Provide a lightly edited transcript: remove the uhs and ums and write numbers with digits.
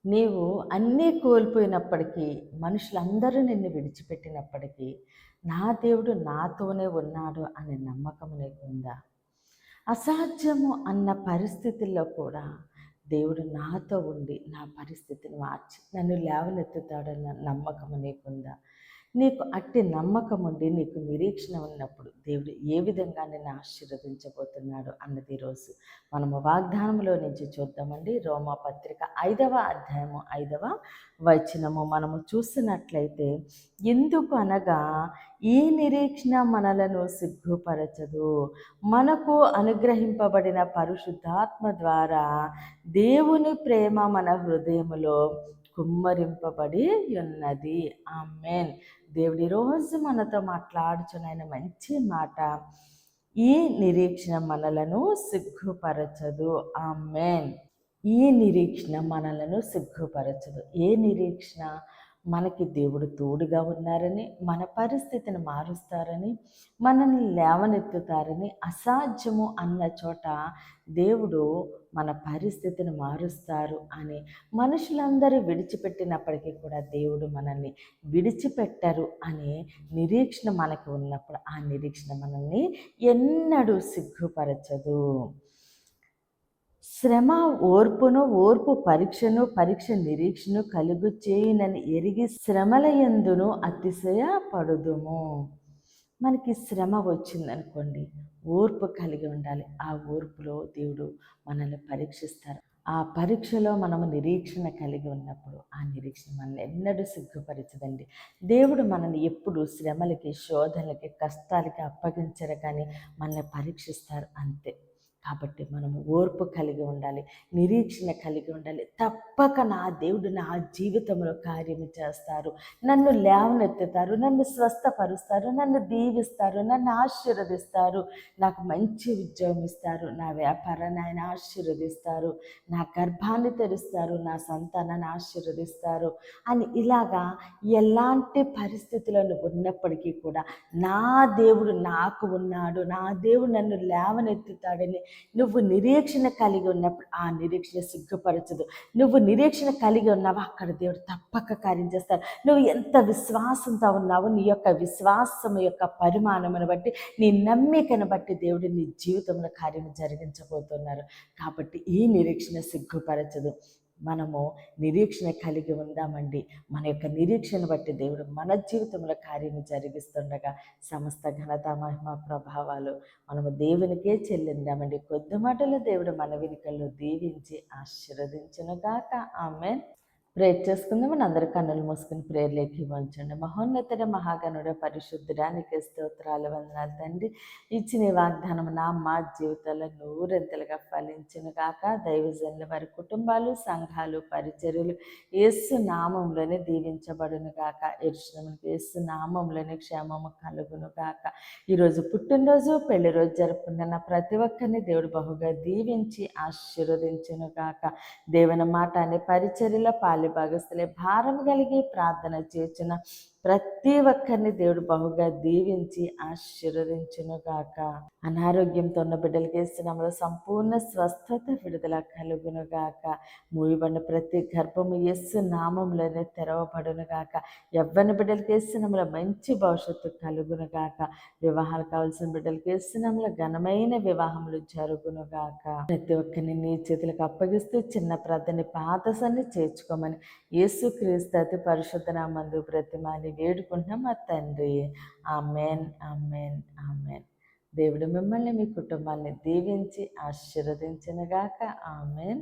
నీవు అన్నీ కోల్పోయినప్పటికీ, మనుషులందరూ నిన్ను విడిచిపెట్టినప్పటికీ, నా దేవుడు నాతోనే ఉన్నాడు అనే నమ్మకం నీకుందా? అసాధ్యము అన్న పరిస్థితుల్లో కూడా దేవుడు నాతో ఉండి నా పరిస్థితిని మార్చి నన్ను లేవనెత్తుతాడన్న నమ్మకం నీకుందా? నీకు అట్టి నమ్మకం ఉండి నీకు నిరీక్షణ ఉన్నప్పుడు దేవుడు ఏ విధంగా నిన్ను ఆశీర్వదించబోతున్నాడు అన్నది ఈరోజు మనము వాగ్దానంలో నుంచి చూద్దామండి. రోమా పత్రిక 5వ అధ్యాయము 5వ వచనము మనము చూసినట్లయితే, ఎందుకు అనగా ఈ నిరీక్షణ మనలను సిగ్గుపరచదు, మనకు అనుగ్రహింపబడిన పరిశుద్ధాత్మ ద్వారా దేవుని ప్రేమ మన హృదయములో కుమ్మరింపబడి ఉన్నది. ఆమేన్. దేవుడి రోజు మనతో మాట్లాడుచున్న మంచి మాట, ఈ నిరీక్షణ మనలను సిగ్గుపరచదు. ఆమేన్. ఈ నిరీక్షణ మనలను సిగ్గుపరచదు. ఏ నిరీక్షణ? మనకి దేవుడు తోడుగా ఉన్నారని, మన పరిస్థితిని మారుస్తారని, మనల్ని లేవనెత్తుతారని, అసాధ్యము అన్న చోట దేవుడు మన పరిస్థితిని మారుస్తారు అని, మనుషులందరూ విడిచిపెట్టినప్పటికీ కూడా దేవుడు మనల్ని విడిచిపెట్టరు అనే నిరీక్షణ మనకు ఉన్నప్పుడు, ఆ నిరీక్షణ మనల్ని ఎన్నడూ సిగ్గుపరచదు. శ్రమ ఓర్పును, ఓర్పు పరీక్షను, పరీక్ష నిరీక్షను కలుగు చేయునని ఎరిగి శ్రమల యందును అతిశయపడుదుము. మనకి శ్రమ వచ్చిందనుకోండి, ఓర్పు కలిగి ఉండాలి. ఆ ఓర్పులో దేవుడు మనల్ని పరీక్షిస్తారు. ఆ పరీక్షలో మనము నిరీక్షణ కలిగి ఉన్నప్పుడు ఆ నిరీక్షణ మనల్ని ఎన్నడూ సిగ్గుపరచదండి. దేవుడు మనల్ని ఎప్పుడు శ్రమలకి, శోధనలకి, కష్టాలకి అప్పగించరు, కానీ మనల్ని పరీక్షిస్తారు అంతే. కాబట్టి మనము ఓర్పు కలిగి ఉండాలి, నిరీక్షణ కలిగి ఉండాలి. తప్పక నా దేవుడు నా జీవితంలో కార్యము చేస్తారు, నన్ను లేవనెత్తుతారు, నన్ను స్వస్థపరుస్తారు, నన్ను దీవిస్తారు, నన్ను ఆశీర్వదిస్తారు, నాకు మంచి ఉద్యోగం ఇస్తారు, నా వ్యాపారాన్ని ఆయన ఆశీర్వదిస్తారు, నా గర్భాన్ని తెరుస్తారు, నా సంతానాన్ని ఆశీర్వదిస్తారు అని ఇలాగా ఎలాంటి పరిస్థితులను ఉన్నప్పటికీ కూడా నా దేవుడు నాకు ఉన్నాడు, నా దేవుడు నన్ను లేవనెత్తుతాడని నువ్వు నిరీక్షణ కలిగి ఉన్నప్పుడు ఆ నిరీక్షణ సిగ్గుపరచదు. నువ్వు నిరీక్షణ కలిగి ఉన్నావా, అక్కడ దేవుడు తప్పక కార్యం చేస్తారు. నువ్వు ఎంత విశ్వాసంతో ఉన్నావో, నీ యొక్క విశ్వాసం యొక్క పరిమాణమును బట్టి, నీ నమ్మికను బట్టి దేవుడు నీ జీవితంలో కార్యం జరిగించబోతున్నారు. కాబట్టి ఈ నిరీక్షణ సిగ్గుపరచదు. మనము నిరీక్షణ కలిగి ఉందామండి. మన యొక్క నిరీక్షణ బట్టి దేవుడు మన జీవితంలో కార్యము జరిగిస్తుండగా సమస్త ఘనత, మహిమ, ప్రభావాలు మనము దేవునికే చెల్లిందామండి. కొద్ది మాటలు దేవుడు మన వినికల్లో దీవించి ఆశీర్వదించునుగాక. ఆమేన్. ప్రేర్ చేసుకుందాం. మన అందరి కన్నులు మూసుకుని ప్రేర్లేకి వంచండి. మహోన్నతుడ, మహాగణుడ, పరిశుద్ధుడా, నీకే స్తోత్రాలు, వందనాలు తండ్రి. ఇచ్చిన వాగ్దానం మా జీవితాల్లో నూరెంతలుగా ఫలించును గాక. దైవజనుల వారి కుటుంబాలు, సంఘాలు, పరిచర్యలు యేసు నామంలోనే దీవించబడును గాక. యెరూషలేమునకు యేసు నామంలోనే క్షేమము కలుగును గాక. ఈరోజు పుట్టినరోజు, పెళ్లి రోజు జరుపుకున్న ప్రతి ఒక్కరిని దేవుడు బహుగా దీవించి ఆశీర్వదించును గాక. దేవుని మాట అనే పరిచర్యలో భాగస్థులే భారం కలిగి ప్రార్థన చేసిన ప్రతి ఒక్కరిని దేవుడు బహుగా దీవించి ఆశీర్వదించును గాక. అనారోగ్యంతో ఉన్న బిడ్డలకి యేసునామములో సంపూర్ణ స్వస్థత, విడుదల కలుగును గాక. మూయబడిన ప్రతి గర్భము యేసు నామములోనే తెరవబడును గాక. యవ్వన బిడ్డలకి యేసునామములో మంచి భవిష్యత్తు కలుగును గాక. వివాహాలు కావాల్సిన బిడ్డలకి యేసునామములో ఘనమైన వివాహములు జరుగును గాక. ప్రతి ఒక్కరిని నీ చేతులకు అప్పగిస్తూ చిన్న ప్రార్థన పాదసాన్ని చేర్చుకోమని యేసుక్రీస్తు అతి పరిశుద్ధ నామమున బ్రతిమాలి వేడుకుంటున్నాం మా తండ్రి. ఆమేన్, ఆమేన్, ఆమేన్. దేవుడు మిమ్మల్ని, మీ కుటుంబాన్ని దీవించి ఆశీర్వదించునుగాక. ఆమేన్.